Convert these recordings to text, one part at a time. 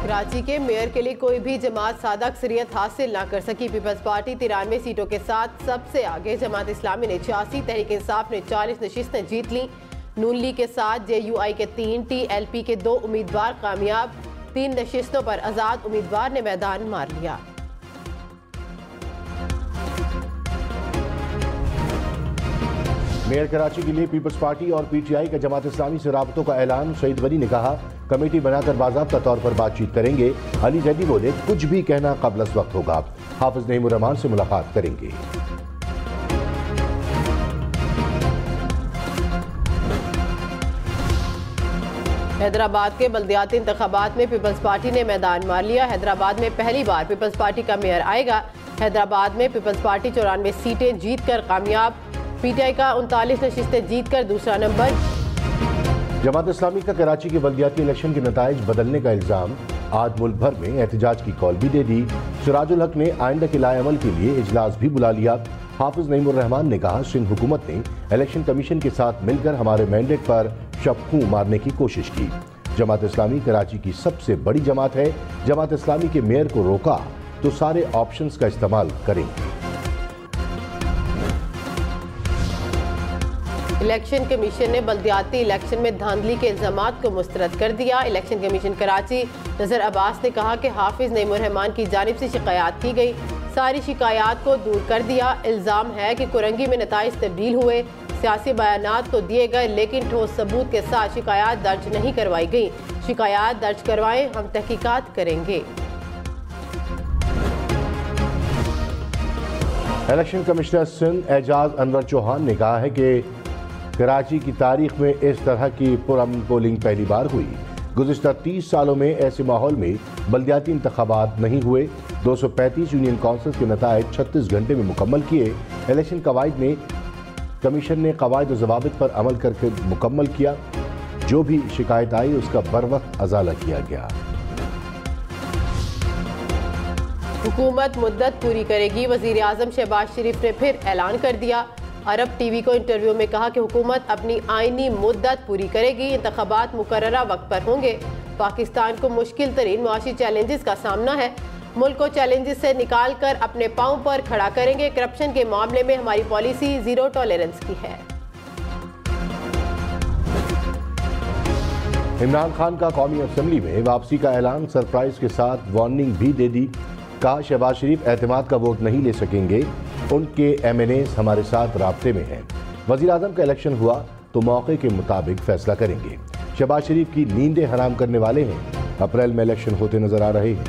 कराची के मेयर के लिए कोई भी जमात सादा अक्सरियत हासिल ना कर सकी। पीपल्स पार्टी 93 सीटों के साथ सबसे आगे, जमात इस्लामी ने 86, तहरीक इंसाफ ने 40 नशिस्तें जीत लीं। नून लीग के साथ JUI के 3, TLP के 2 उम्मीदवार कामयाब। 3 नशिस्तों पर आज़ाद उम्मीदवार ने मैदान मार लिया। मेयर कराची के लिए पीपल्स पार्टी और PTI का जमात इस्लामी से राबतों का ऐलान। सईद गनी ने कहा, कमेटी बनाकर बाज़ाब्ता तौर पर बातचीत करेंगे। अली जैदी बोले, कुछ भी कहना कब्ल अज़ वक्त होगा। हाफिज नईमुर रहमान से मुलाकात करेंगे। हैदराबाद के बल्दियाती इंतखाबात में पीपल्स पार्टी ने मैदान मार लिया। हैदराबाद में पहली बार पीपल्स पार्टी का मेयर आएगा। हैदराबाद में पीपल्स पार्टी 94 सीटें जीतकर कामयाब। PTI का 39 नशिस्तें जीतकर दूसरा नंबर। जमात इस्लामी का कराची के बल्दियाती इलेक्शन के नताइज बदलने का इल्जाम। आज मुल्क भर में एहतजाज की कॉल भी दे दी। सिराजुल हक ने आइंदा के लाएअमल के लिए इजलास भी बुला लिया। हाफिज नईमुर रहमान ने कहा, सिंध हुकूमत ने इलेक्शन कमीशन के साथ मिलकर हमारे मैंडेट पर शबखूं मारने की कोशिश की। जमात इस्लामी कराची की सबसे बड़ी जमात है। जमात इस्लामी के मेयर को रोका तो सारे ऑप्शंस का इस्तेमाल करेंगे। इलेक्शन कमीशन ने बल्दियाती इलेक्शन में धांधली के इल्जामात को मुस्तरद कर दिया। इलेक्शन कमीशन कराची नजर अब्बास ने कहा कि हाफिज नईमुर रहमान की जानिब से शिकायत की गई, सारी शिकायत को दूर कर दिया। इल्जाम है कि कुरंगी में नताइज तब्दील हुए, सियासी बयानात तो दिए गए लेकिन ठोस सबूत के साथ शिकायत दर्ज नहीं करवाई गई। शिकायत दर्ज करवाएं, हम तहकीकात करेंगे। इलेक्शन कमिश्नर सिंध एजाज अनवर चौहान ने कहा है कि कराची की तारीख में इस तरह की पुरअमन पोलिंग पहली बार हुई। गुज़िश्ता 30 सालों में ऐसे माहौल में बल्दियाती इंतखाबात नहीं हुए। 235 यूनियन काउंसिल के नताइज 36 घंटे में मुकम्मल किए। इलेक्शन कमीशन ने कवायद और ज़वाबित पर अमल करके मुकम्मल किया। जो भी शिकायत आई उसका बरवक्त अजाला किया गया। हुकूमत मुद्दत पूरी करेगी। वज़ीर आज़म शहबाज शरीफ ने फिर ऐलान कर दिया। अरब TV को इंटरव्यू में कहा कि हुकूमत अपनी आईनी मुद्दत पूरी करेगी। इंतखाबात मुकर्ररा वक्त पर होंगे। पाकिस्तान को मुश्किल तरीन मुआशी चैलेंजेस का सामना है। मुल्क को चैलेंजेस से निकाल कर अपने पांव पर खड़ा करेंगे। करप्शन के मामले में हमारी पॉलिसी जीरो टॉलरेंस की है। इमरान खान का कौमी असम्बली में वापसी का ऐलान। सरप्राइज के साथ वार्निंग भी दे दी। कहा, शहबाज शरीफ एतमाद का वोट नहीं ले सकेंगे, उनके MNAs हमारे साथ राब्ते में हैं। वज़ीर आज़म का इलेक्शन हुआ तो मौके के मुताबिक फैसला करेंगे। शहबाज शरीफ की नींदें हराम करने वाले हैं। अप्रैल में इलेक्शन होते नजर आ रहे हैं।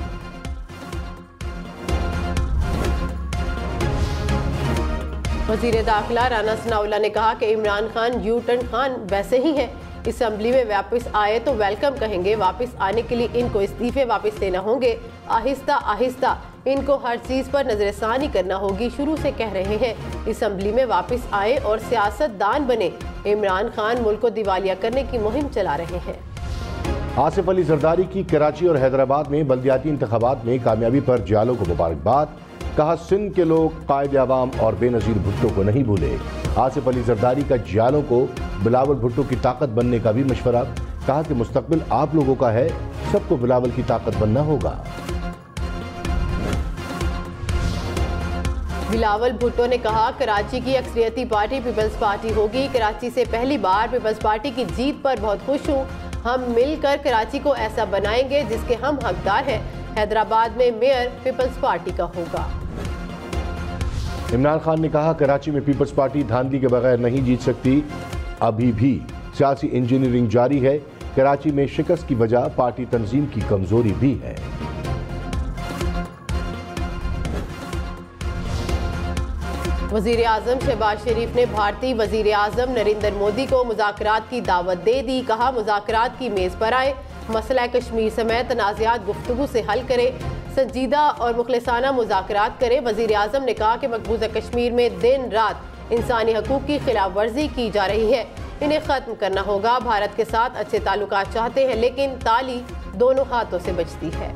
वज़ीर दाखिला राना सनाउल्लाह ने कहा कि इमरान खान U-turn खान वैसे ही हैं। असम्बली में वापस आए तो वेलकम कहेंगे। वापस आने के लिए इनको इस्तीफे वापस लेना होंगे। आहिस्ता आहिस्ता इनको हर चीज़ पर नजरसानी करना होगी। शुरू से कह रहे हैं, असम्बली में वापस आए और सियासतदान बने। इमरान खान मुल्क को दिवालिया करने की मुहिम चला रहे हैं। आसिफ अली जरदारी की कराची और हैदराबाद में बल्दियाती इंतखाबात में कामयाबी पर जियालों को मुबारकबाद। कहा, सिंध के लोग कायद आवाम और बेनज़ीर भुट्टो को नहीं भूले। आसिफ अली जरदारी का जियालों को बिलावल भुट्टो की ताकत बनने का भी मशवरा। कहा कि मुस्तकबिल आप लोगों का है, सबको बिलावल की ताकत बनना होगा। बिलावल भुट्टो ने कहा, कराची की अक्सरियती पार्टी पीपल्स पार्टी होगी। कराची से पहली बार पीपल्स पार्टी की जीत पर बहुत खुश हूँ। हम मिलकर कराची को ऐसा बनाएंगे जिसके हम हकदार हैं। हैदराबाद में मेयर पीपल्स पार्टी का होगा। इमरान खान ने कहा, कराची में पीपल्स पार्टी धांधली के बगैर नहीं जीत सकती। अभी भी सियासी इंजीनियरिंग जारी है। कराची में शिकस्त की वजह पार्टी तंजीम की कमजोरी भी है। वज़ीर आज़म शहबाज शरीफ ने भारतीय वज़ीर आज़म नरेंद्र मोदी को मुज़ाकरात की दावत दे दी। कहा, मुज़ाकरात की मेज़ पर आए, मसला कश्मीर समेत तनाज़ात गुफ्तगू से हल करें, संजीदा और मुखलिसाना मुज़ाकरात करें। वज़ीर आज़म ने कहा कि मकबूजा कश्मीर में दिन रात इंसानी हकूक़ की खिलाफ वर्जी की जा रही है, इन्हें ख़त्म करना होगा। भारत के साथ अच्छे ताल्लुकात चाहते हैं लेकिन ताली दोनों हाथों से बचती है।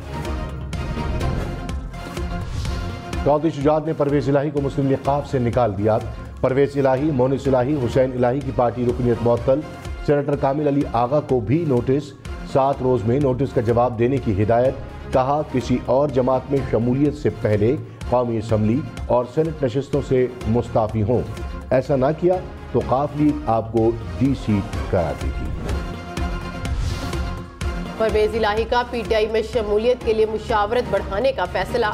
चौधरी शुजात ने परवेज़ इलाही को मुस्लिम लीग क़ाफ से निकाल दिया। परवेज़ इलाही, मोनिस इलाही, हुसैन इलाही की पार्टी रुकनियत मुअत्तल। सेनेटर कामिल अली आगा को भी नोटिस। 7 रोज़ में नोटिस का जवाब देने की हिदायत। कहा, किसी और जमात में शमूलियत से पहले कौमी असम्बली और सेनेट नशिस्तों से मुस्ताफ़ी हों। ऐसा ना किया तो काफ लीग आपको डी सीट करा देगी। परवेज इलाही का पीटीआई में शमूलियत के लिए मुशावरत बढ़ाने का फैसला।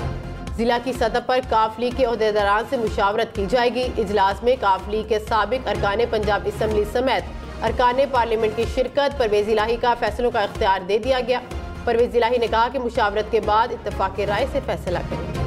जिला की सतह पर काफ लीग के ओहदेदारान से मुशावरत की जाएगी। इजलास में काफ लीग के साबिक अरकान पंजाब असम्बली समेत अरकान पार्लियामेंट की शिरकत। परवेज इलाही का फैसलों का इख्तियार दे दिया गया। परवेज इलाही ने कहा कि मुशावरत के बाद इत्तफाक राय से फैसला करेंगे।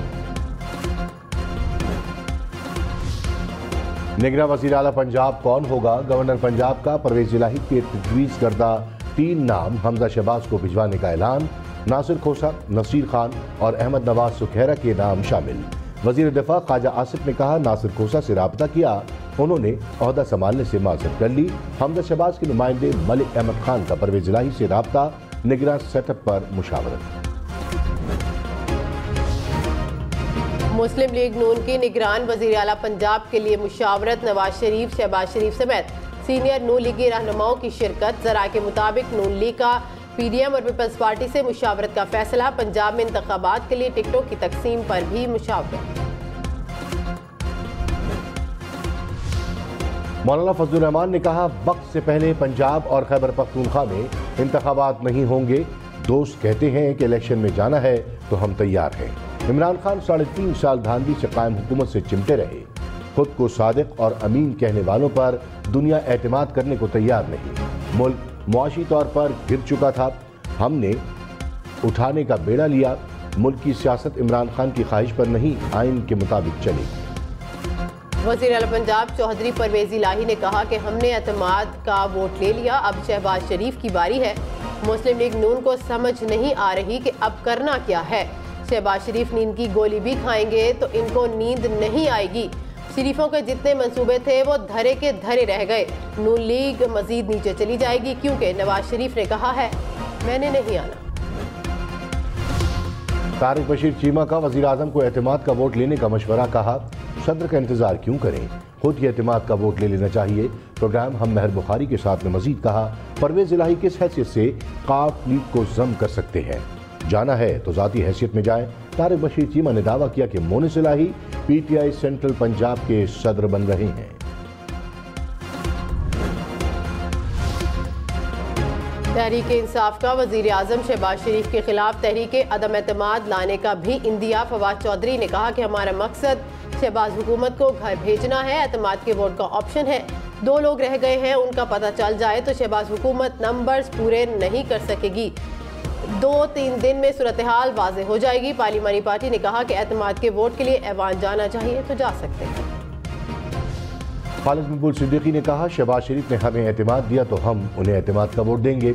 निगरान वज़ीर आला पंजाब कौन होगा? गवर्नर पंजाब का परवेज इलाही के तजवीज़ करदा 3 नाम हमजा शहबाज को भिजवाने का ऐलान। नासिर खोसा, नसीर खान और अहमद नवाज सुखैरा के नाम शामिल। वज़ीर दिफा ख्वाजा आसिफ ने कहा, नासिर खोसा से राब्ता किया, उन्होंने ओहदा संभालने से माजरत कर ली। हमजा शहबाज के नुमाइंदे मलिक अहमद खान का परवेज इलाही से राब्ता, निगरान सेटअप पर मुशावरत। मुस्लिम लीग नून की निगरान वज़ीर आला पंजाब के लिए मुशावरत। नवाज शरीफ, शहबाज शरीफ समेत सीनियर नून लीगी रहनुमाओं की शिरकत। जरा के मुताबिक नून लीग का पीडीएम और पीपल्स पार्टी से मुशावरत का फैसला। पंजाब में इंतखाबात के लिए टिकटों की तकसीम पर भी मुशावरत। मौलाना फजलुर रहमान ने कहा, वक्त से पहले पंजाब और खैबर पख्तूनख्वा में इंतखाबात नहीं होंगे। दोस्त कहते हैं कि इलेक्शन में जाना है तो हम तैयार हैं। इमरान खान 3.5 साल धांधली से कायम हुकूमत से चिमटे रहे। खुद को सादिक और अमीन कहने वालों पर दुनिया एतमाद करने को तैयार नहीं। मुल्क मुआशी तौर पर गिर चुका था, हमने उठाने का बेड़ा लिया। मुल्क की सियासत इमरान खान की ख्वाहिश पर नहीं, आइन के मुताबिक चलेगी। वज़ीर आला पंजाब चौधरी परवेज इलाही ने कहा कि हमने एतमाद का वोट ले लिया, अब शहबाज शरीफ की बारी है। मुस्लिम लीग नून को समझ नहीं आ रही कि अब करना क्या है। शहबाज शरीफ नींद की गोली भी खाएंगे तो इनको नींद नहीं आएगी। शरीफों के जितने मंसूबे थे वो धरे के धरे रह गए। नून लीग मजीद नीचे चली जाएगी क्योंकि नवाज शरीफ ने कहा है, मैंने नहीं आना। तारिक बशीर चीमा का वज़ीर आज़म को एतमाद का वोट लेने का मशवरा। कहा, सदर का इंतजार क्यों करें, खुद ही एतमाद का वोट ले लेना चाहिए। प्रोग्राम हम महर बुखारी के साथ में मजीद कहा, परवेज इलाही किस हैसियत से काफ लीग को जम कर सकते हैं? जाना है तो जाती हैसियत में जाएं। तारिक बशीर चीमा ने दावा किया कि मोनिस इलाही पीटीआई सेंट्रल पंजाब के सदर बन रहे हैं। तहरीक इंसाफ का वज़ीर आज़म शहबाज शरीफ के खिलाफ तहरीक अदम एतमाद लाने का भी इंदिया। फवाद चौधरी ने कहा कि हमारा मकसद शहबाज हुकूमत को घर भेजना है, एतमाद के वोट का ऑप्शन है। 2 लोग रह गए हैं, उनका पता चल जाए तो शहबाज हुकूमत नंबर्स पूरे नहीं कर सकेगी। 2-3 दिन में सूरत हाल वाज़ेह हो जाएगी। पार्लिमानी पार्टी ने कहा कि एतमाद के वोट के लिए ऐवान जाना चाहिए तो जा सकते हैं। खालिद मकबूल सिद्दीकी ने कहा, शहबाज शरीफ ने हमें एतमाद दिया तो हम उन्हें एतमाद का वोट देंगे।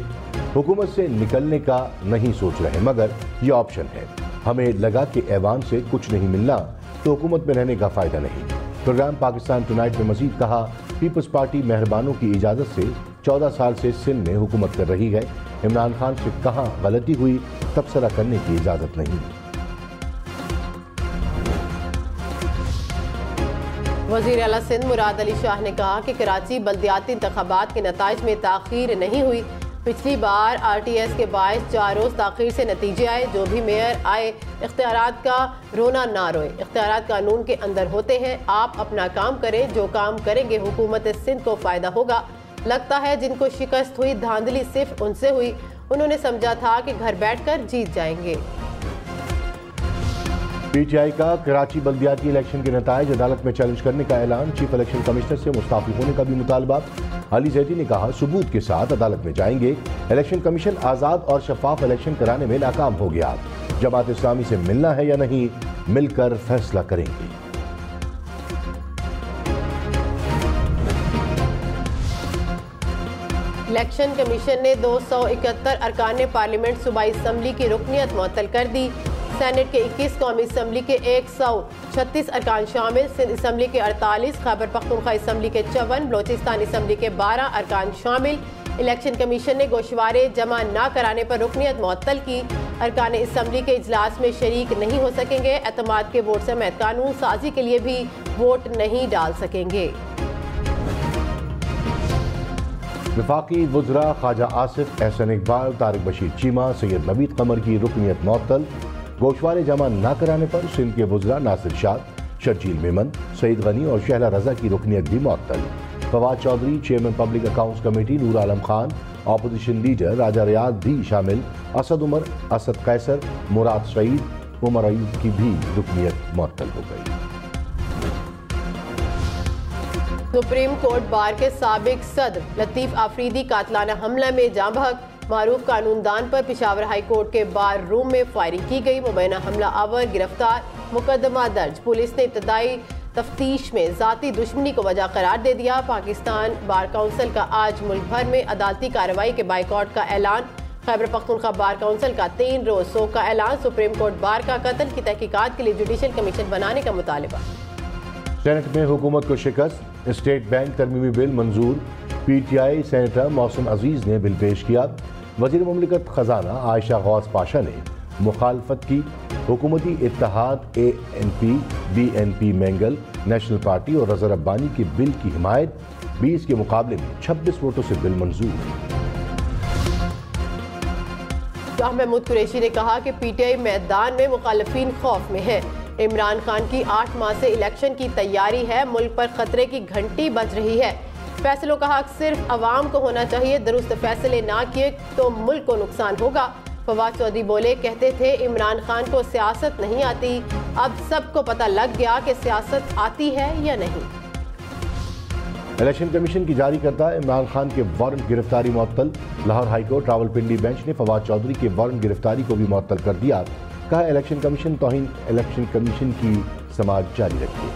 हुकूमत से निकलने का नहीं सोच रहे, मगर ये ऑप्शन है। हमें लगा कि ऐवान से कुछ नहीं मिलना तो हुकूमत में रहने का फ़ायदा नहीं। प्रोग्राम पाकिस्तान टुनाइट में मजीद कहा, पीपल्स पार्टी मेहरबानों की इजाज़त से 14 साल से सिंध में हुकूमत कर रही है। इमरान खान से कहाँ गलती हुई तबसरा करने की इजाज़त नहीं। वज़ीर आला सिंध मुराद अली शाह ने कहा कि कराची बल्दियाती इंतखाबात के नताइज में ताख़ीर नहीं हुई। पिछली बार RTS के बायस 4 रोज़ ताख़ीर से नतीजे आए। जो भी मेयर आए, इख्तियारात का रोना ना रोए। इख्तियारात कानून के अंदर होते हैं, आप अपना काम करें। जो काम करेंगे हुकूमत सिंध को फ़ायदा होगा। लगता है जिनको शिकस्त हुई धांधली सिर्फ उनसे हुई। उन्होंने समझा था कि घर बैठकर जीत जाएंगे। पीटीआई का कराची बल्दियाती इलेक्शन के नताइज अदालत में चैलेंज करने का ऐलान। चीफ इलेक्शन कमिश्नर से मुस्ताफी होने का भी मुतालबा। अली जैदी ने कहा, सबूत के साथ अदालत में जाएंगे। इलेक्शन कमीशन आज़ाद और शफाफ इलेक्शन कराने में नाकाम हो गया। जमात इस्लामी से मिलना है या नहीं, मिलकर फैसला करेंगे। इलेक्शन कमीशन ने 271 अरकान पार्लियामेंट सूबाई असम्बली की रुकनियत मुअत्तल कर दी। सेनेट के 21, कौमी असम्बली के 136 अरकान शामिल। सिंध असम्बली के 48, खैबर पख्तूनख्वा असम्बली के 54, बलोचिस्तान असम्बली के 12 अरकान शामिल। इलेक्शन कमीशन ने गोशवारे जमा न कराने पर रुकनियत मुअत्तल की। अरकान असम्बली के इजलास में शरीक नहीं हो सकेंगे। एतमाद के वोट समेत कानून साजी के लिए भी वोट नहीं डाल सकेंगे। वफाकी वज़रा ख्वाजा आसिफ, एहसन इकबाल, तारिक बशीर चीमा, सैयद नवीद कमर की रुकनियत मुअत्तल। गोशवारे जमा न कराने पर सिंध के वज़रा नासिर शाह, शर्जील मेमन, सईद गनी और शहला रजा की रुकनियत भी मुअत्तल। Fawad Chaudhry, chairman public accounts committee, Noor Alam Khan, opposition leader Raja Riaz भी शामिल। असद उमर, असद कैसर, मुराद सईद, उमर अयूब की भी रुकनियत मुअत्तल हो गई। सुप्रीम कोर्ट बार के साबिक सदर लतीफ आफरीदी कातलाना हमला में जाँ बहक। मारूफ कानूनदान पर पेशावर हाई कोर्ट के बार रूम में फायरिंग की गई। मुबैना हमला आवर गिरफ्तार, मुकदमा दर्ज। पुलिस ने इब्तदाई तफ्तीश में जाती दुश्मनी को वजह करार दे दिया। पाकिस्तान बार काउंसिल का आज मुल्क भर में अदालती कार्रवाई के बाइकआउट का ऐलान। खैबर पख्तूनख्वा बार काउंसिल का 3 रोज सोग का ऐलान। सुप्रीम कोर्ट बार का कत्ल की तहकीकात के लिए जुडिशल कमीशन बनाने का मुतालबा। सेनेट में हुकूमत को शिकस्त, स्टेट बैंक तरमीमी बिल मंजूर। PTI सेनेटर मोहसिन अजीज ने बिल पेश किया। वजीर मुमलिकत खजाना आयशा गौस पाशा ने मुखालफत की। हुकूमती इत्तेहाद ANP, BNP mangle, national party और रज़ा रब्बानी के बिल की हिमायत। 20 के मुकाबले में 26 वोटों से बिल मंजूर। शाह महमूद कुरैशी ने कहा कि PTI मैदान में मुखालफीन खौफ में है। इमरान खान की 8 माह से इलेक्शन की तैयारी है। मुल्क पर खतरे की घंटी बज रही है। फैसलों का हक सिर्फ अवाम को होना चाहिए। दुरुस्त फैसले ना किए तो मुल्क को नुकसान होगा। फवाद चौधरी बोले, कहते थे इमरान खान को सियासत नहीं आती, अब सबको पता लग गया कि सियासत आती है या नहीं। इलेक्शन कमीशन की जारी करता इमरान खान के वारंट गिरफ्तारी मुअत्तल। लाहौर हाईकोर्ट रावलपिंडी बेंच ने फवाद चौधरी के वारंट गिरफ्तारी को भी मुअत्तल कर दिया। कहा, इलेक्शन कमीशन तौहीन इलेक्शन कमीशन की समाअत जारी रखिए।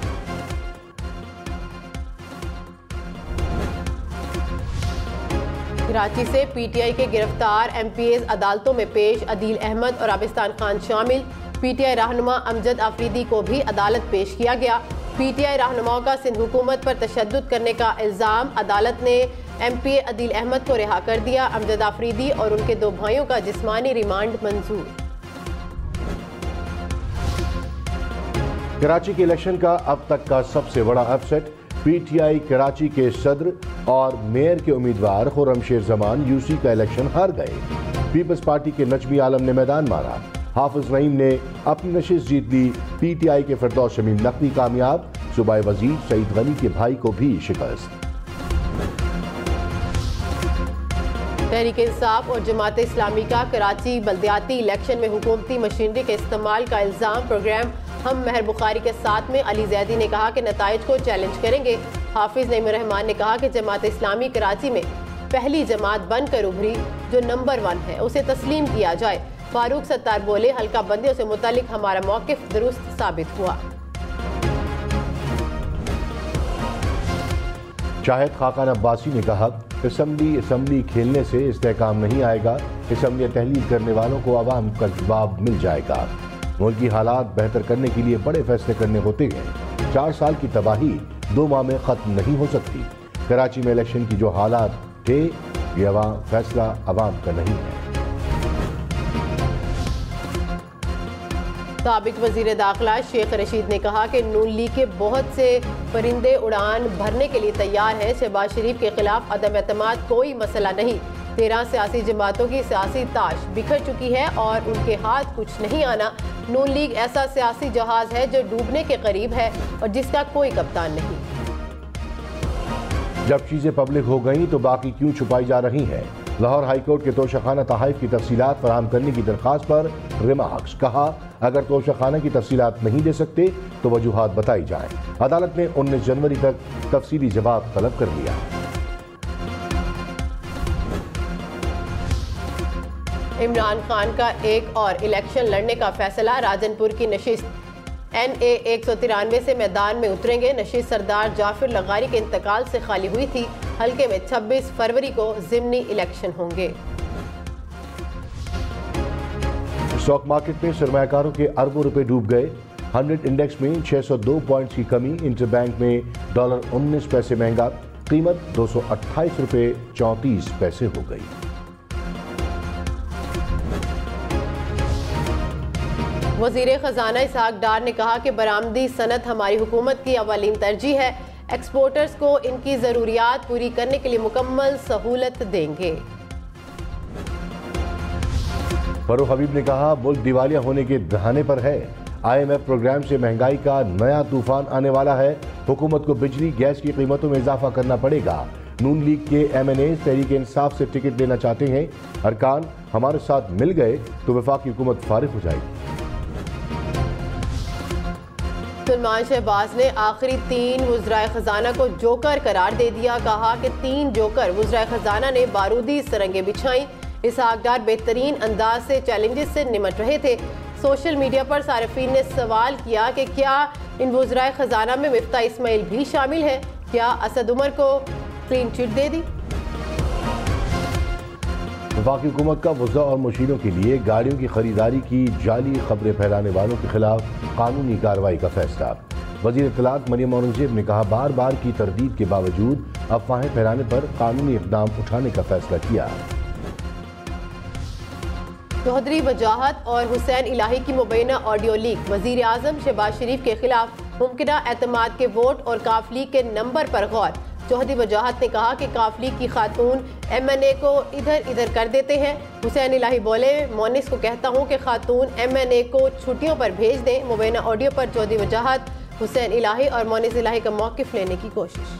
कराची से PTI के गिरफ्तार MPAs अदालतों में पेश। अदील अहमद और आबिस्तान खान शामिल। PTI रहनुमा अमजद आफरीदी को भी अदालत पेश किया गया। PTI रहनुमाओं का सिंध हुकूमत पर तशद्दुद करने का इल्जाम। अदालत ने MPA अदील अहमद को रिहा कर दिया। अमजद आफरीदी और उनके 2 भाइयों का जिस्मानी रिमांड मंजूर। कराची के इलेक्शन का अब तक का सबसे बड़ा अपसेट। PTI कराची के सदर और मेयर के उम्मीदवार खुर्रमशेर जमान UC का इलेक्शन हार गए। पीपल्स पार्टी के नजमी आलम ने मैदान मारा। हाफिज नईम ने अपनी नशिस्त जीत ली। PTI के फिरदौस शमीम नकवी कामयाब। सूबाई वजीर सईद गनी के भाई को भी शिकस्त। तहरीक इंसाफ और जमात इस्लामी का कराची बल्दियाती इलेक्शन में हुकूमती मशीनरी के इस्तेमाल का इल्जाम। प्रोग्राम हम मेहर बुखारी के साथ में अली जैदी ने कहा कि नताइज को चैलेंज करेंगे। हाफिज नईम रहमान ने कहा कि जमात इस्लामी कराची में पहली जमात बनकर उभरी, जो नंबर 1 है, उसे तस्लीम किया जाए। फारूक सत्तार बोले, हल्का बंदियों से मुतालिक हमारा मौकिफ दुरुस्त साबित हुआ। शाहिद खाकान अब्बासी ने कहा, असम्बली खेलने से इस्तेहकाम नहीं आएगा। असम्बली तहलील करने वालों को अवाम का जवाब मिल जाएगा। मुल्क की हालात बेहतर करने के लिए बड़े फैसले करने होते हैं। 4 साल की तबाही 2 माह में खत्म नहीं हो सकती। कराची में इलेक्शन की जो हालात थे, ये फैसला अवाम का नहीं है। साबिक वजीर दाखिला शेख रशीद ने कहा कि नून लीग के बहुत से परिंदे उड़ान भरने के लिए तैयार हैं। शहबाज शरीफ के खिलाफ अदम एतमाद कोई मसला नहीं। 13 सियासी जमातों की सियासी ताश बिखर चुकी है और उनके हाथ कुछ नहीं आना। नून लीग ऐसा सियासी जहाज है जो डूबने के करीब है और जिसका कोई कप्तान नहीं। जब चीजें पब्लिक हो गई तो बाकी क्यों छुपाई जा रही हैं? लाहौर हाईकोर्ट के तोशाखाना तहाइफ की तफसीलात फराहम करने की दरख्वास्त पर रिमार्क्स। कहा, अगर तोशाखाना की तफसीलात नहीं दे सकते तो वजूहात बताई जाएं। अदालत ने 19 जनवरी तक तफसीली जवाब तलब कर लिया। इमरान खान का एक और इलेक्शन लड़ने का फैसला। राजनपुर की नशिस्त NA 193 से मैदान में उतरेंगे। नशिस्त सरदार जाफिर लगारी के इंतकाल से खाली हुई थी। हल्के में 26 फरवरी को जिमनी इलेक्शन होंगे। स्टॉक मार्केट में सरमायाकारों के अरबों रुपए डूब गए। 100 इंडेक्स में 602 पॉइंट्स की कमी। इंटरबैंक में $19 महंगा। कीमत $228.34 हो गई। वज़ीर खजाना इसहाक डार ने कहा कि बरामदी सनत हमारी हुकूमत की अवलीन तरजीह है। एक्सपोर्टर्स को इनकी ज़रूरियात पूरी करने के लिए मुकम्मल सहूलत देंगे। फरूख हबीब ने कहा, मुल्क दिवालिया होने के दहाने पर है। IMF प्रोग्राम से महंगाई का नया तूफान आने वाला है। हुकूमत को बिजली गैस की कीमतों में इजाफा करना पड़ेगा। नून लीग के MNA तहरीक इंसाफ से टिकट लेना चाहते हैं। अरकान हमारे साथ मिल गए तो वफाकी हुकूमत फारिग हो जाएगी। सलमान शहबाज ने आखिरी 3 वज़राए खजाना को जोकर करार दे दिया। कहा कि 3 जोकर वज़राए खजाना ने बारूदी सरंगे बिछाई। इसहाक डार बेहतरीन अंदाज से चैलेंजेस से निमट रहे थे। सोशल मीडिया पर सारिफीन ने सवाल किया कि क्या इन वज़राए खजाना में मिफ्ता इस्माइल भी शामिल है? क्या असद उमर को क्लीन चिट दे दी? वफाकी हुकूमत का वज़ा और मुशीरों के लिए गाड़ियों की खरीदारी की जाली खबरें फैलाने वालों के खिलाफ कानूनी कार्रवाई का फैसला। वज़ीर इत्तलात मरियम औरंगज़ेब ने कहा, बार बार की तरदीद के बावजूद अफवाहें फैलाने पर कानूनी इक़दाम उठाने का फैसला किया। चौधरी वजाहत और हुसैन इलाही की मुबैना ऑडियो लीक। वज़ीर आज़म शहबाज शरीफ के खिलाफ मुमकिना एतमाद के वोट और काफ लीग के नंबर पर गौर। चौधरी वजाहत ने कहा कि काफ लीग की खातून MNA को इधर इधर कर देते हैं। हुसैन इलाही बोले, मोनिस को कहता हूं कि खातून MNA को छुट्टियों पर भेज दें। मुबैना ऑडियो पर चौधरी वजाहत, हुसैन इलाही और मोनिस इलाही का मौक़िफ़ लेने की कोशिश।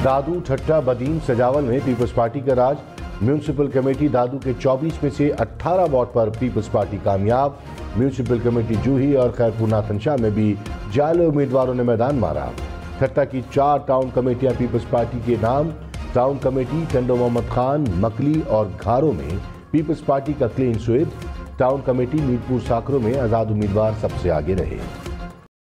दादू, ठट्टा, बदीन, सजावल में पीपल्स पार्टी का राज। म्यूनसिपल कमेटी दादू के 24 में से 18 वार्ड पर पीपल्स पार्टी कामयाब। म्यूनसिपल कमेटी जूही और खैरपुर नाथनशाह में भी जाले उम्मीदवारों ने मैदान मारा। ठट्टा की 4 टाउन कमेटियां पीपल्स पार्टी के नाम। टाउन कमेटी टंडो मोहम्मद खान, मकली और घारों में पीपल्स पार्टी का clean sweep. Town committee Mirpur Sakro में आज़ाद उम्मीदवार सबसे आगे रहे।